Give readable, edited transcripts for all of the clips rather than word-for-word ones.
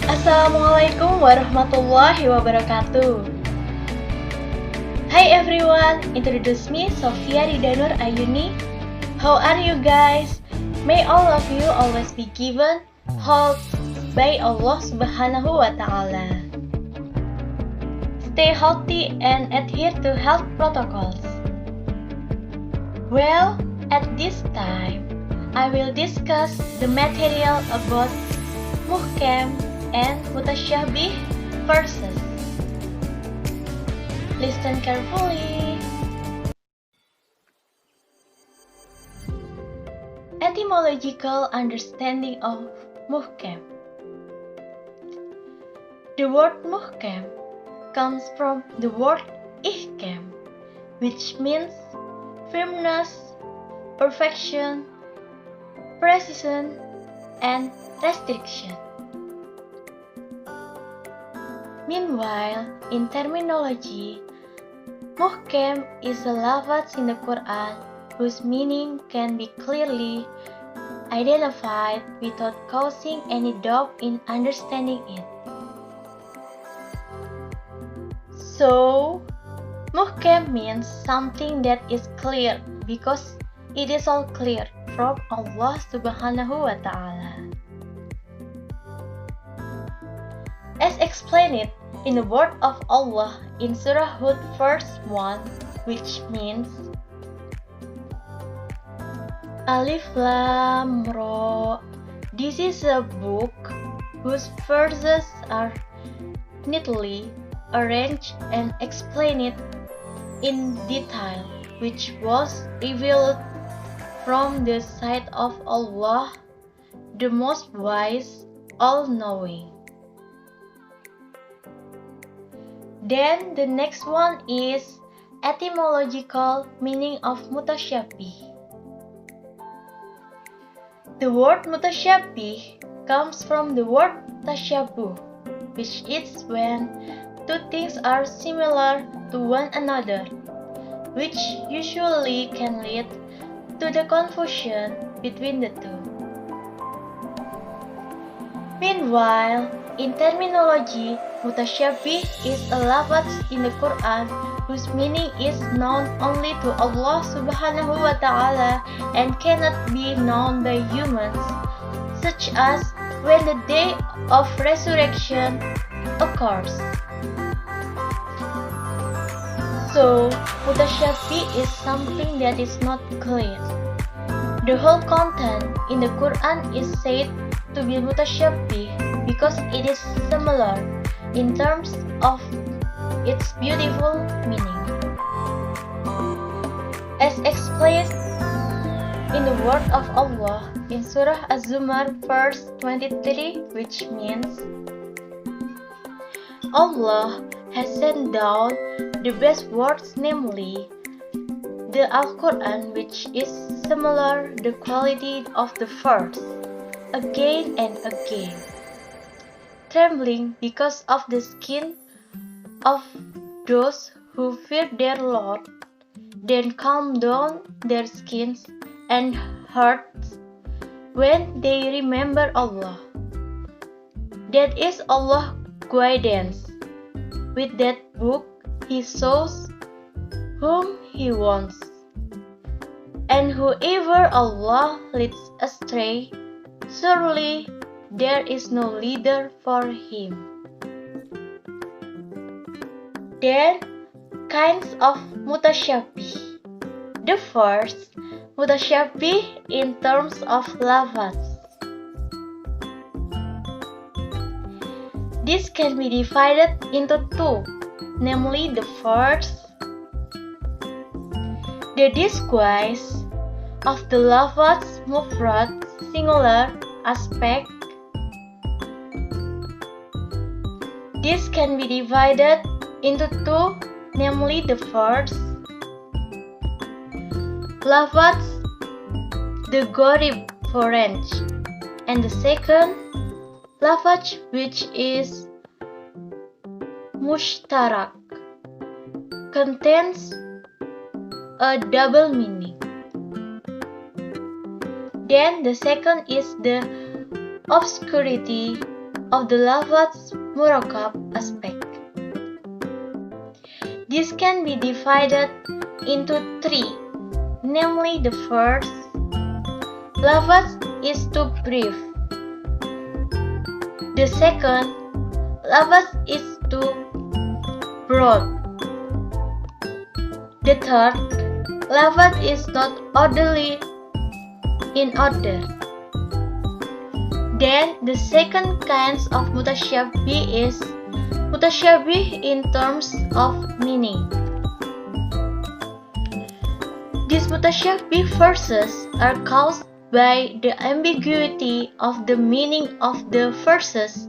Assalamualaikum warahmatullahi wabarakatuh. Hi everyone, introduce me Sofiarridha Nur Ayuni. How are you guys? May all of you always be given health by Allah Subhanahu wa Ta'ala. Stay healthy and adhere to health protocols. Well, at this time, I will discuss the material about Muhkam and Mutasyabih verses. Listen carefully. Etymological understanding of Muhkam. The word Muhkam comes from the word ihkam, which means firmness, perfection, precision, and restriction. Meanwhile, in terminology, Muhkam is a lafaz in the Qur'an whose meaning can be clearly identified without causing any doubt in understanding it. So, Muhkam means something that is clear because it is all clear from Allah Subhanahu wa Ta'ala. As explained in the word of Allah in Surah Hud verse 1, which means Alif Lam Ra. This is a book whose verses are neatly arranged and explained in detail, which was revealed from the side of Allah, the most wise, all-knowing. Then the next one is etymological meaning of Mutasyabih. The word Mutasyabih comes from the word tasyabuh, which is when two things are similar to one another, which usually can lead to the confusion between the two. Meanwhile, in terminology, Mutasyabih is a lafaz in the Qur'an whose meaning is known only to Allah Subhanahu wa Ta'ala and cannot be known by humans, such as when the day of resurrection occurs. So, Mutasyabih is something that is not clear. The whole content in the Qur'an is said to be Mutasyabih because it is similar in terms of its beautiful meaning. As explained in the word of Allah in Surah Az-Zumar verse 23, which means Allah has sent down the best words, namely the Al-Qur'an, which is similar the quality of the verse, again and again, trembling because of the skin of those who fear their Lord, then calm down their skins and hearts when they remember Allah. That is Allah's guidance. With that book, He shows whom He wants, and whoever Allah leads astray, surely there is no leader for him. Then, kinds of Mutasyabih. The first, Mutasyabih in terms of lafaz. This can be divided into two, namely the first, the disguise of the lafaz mufrad singular aspect. This can be divided into two, namely the first, lafaz the gharib foreign, and the second, lafaz which is mushtarak, contains a double meaning. Then the second is the obscurity of the lafaz murakab aspect. This can be divided into three, namely the first, lafaz is too brief. The second, lafaz is too broad. The third, lafaz is not orderly in order. Then the second kind of Mutasyabih is Mutasyabih in terms of meaning. These Mutasyabih verses are caused by the ambiguity of the meaning of the verses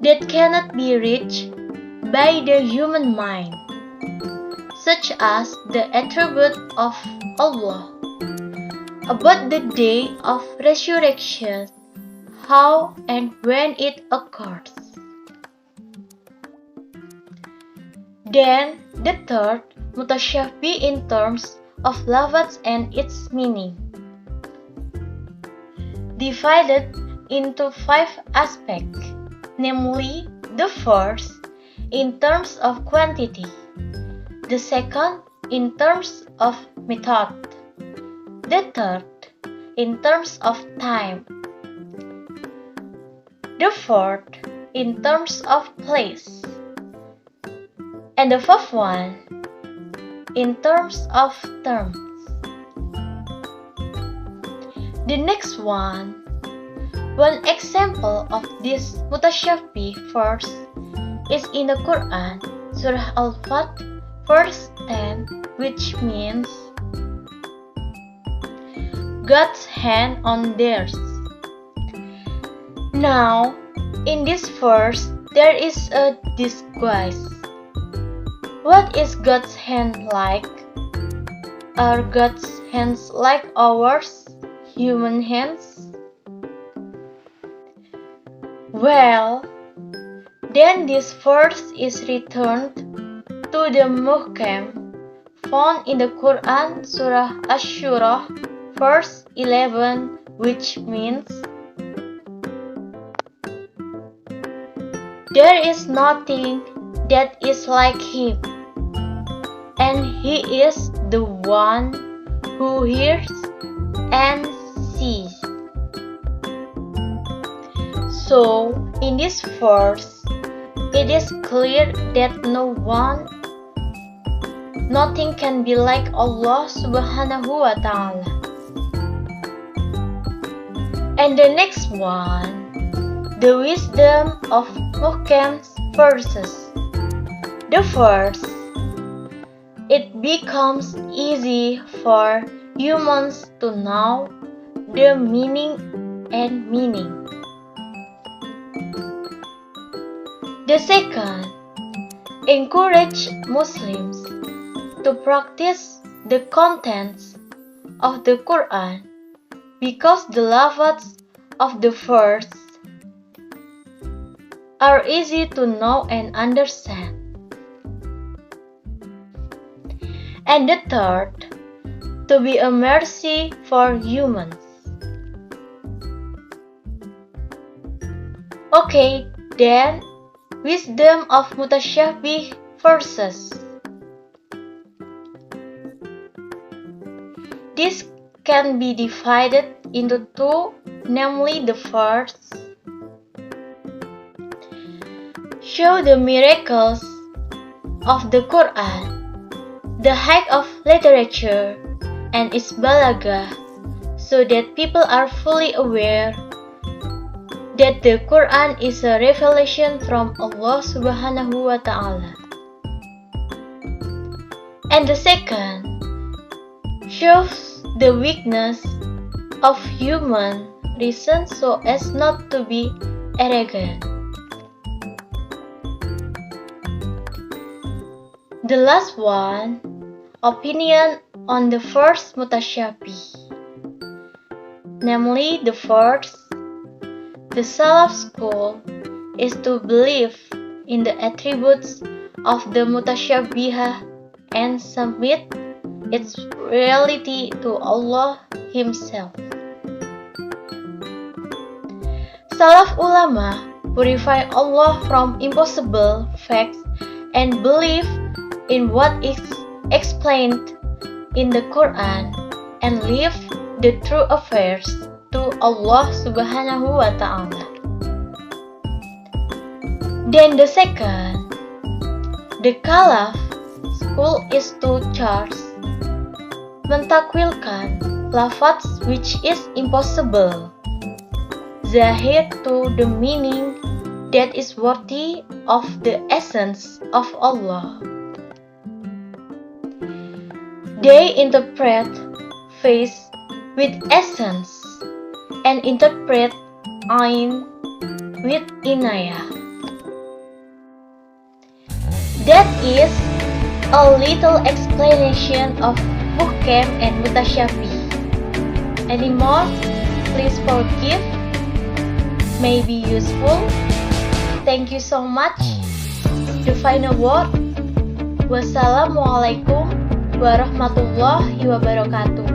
that cannot be reached by the human mind, such as the attribute of Allah, about the day of resurrection, how and when it occurs. Then the third, Mutasyabih in terms of lafaz and its meaning, divided into 5 aspects, namely the first in terms of quantity, the second in terms of method, the third in terms of time, the fourth in terms of place, and the fifth one in terms of terms. The next one example of this Mutasyabih verse is in the Qur'an, Surah Al-Fat, verse 10, which means God's hand on theirs. Now, in this verse, there is a disguise. What is God's hand like? Are God's hands like ours, human hands? Well, then this verse is returned to the Muhkam, found in the Qur'an, Surah Ash-Shura, verse 11, which means there is nothing that is like Him, and He is the one who hears and sees. So, in this verse, it is clear that nothing can be like Allah subhanahu wa ta'ala. And the next one, the wisdom of Muhkam's verses. The first, it becomes easy for humans to know the meaning and meaning. The second, encourage Muslims to practice the contents of the Qur'an because the lafaz of the verse are easy to know and understand. And the third, to be a mercy for humans. Okay, then, wisdom of Mutasyabih verses. This can be divided into 2, namely the first, show the miracles of the Qur'an, the height of literature and its balagah, so that people are fully aware that the Qur'an is a revelation from Allah subhanahu wa ta'ala. And the second shows the weakness of human reason so as not to be arrogant. The last one, opinion on the first Mutasyabih, namely the first, the Salaf school is to believe in the attributes of the Mutasyabih and submit its reality to Allah Himself. Salaf ulama purify Allah from impossible facts and believe in what is explained in the Qur'an and leave the true affairs to Allah Subhanahu wa Ta'ala. Then the second, the Khalaf school is to charge, mentakwilkan lafaz which is impossible, zahir to the meaning that is worthy of the essence of Allah. They interpret face with essence and interpret ain with inayah. That is a little explanation of Muhkam and Mutasyabih. Any more? Please forgive. May be useful. Thank you so much. The final word. Wassalamu'alaikum warahmatullahi wabarakatuh.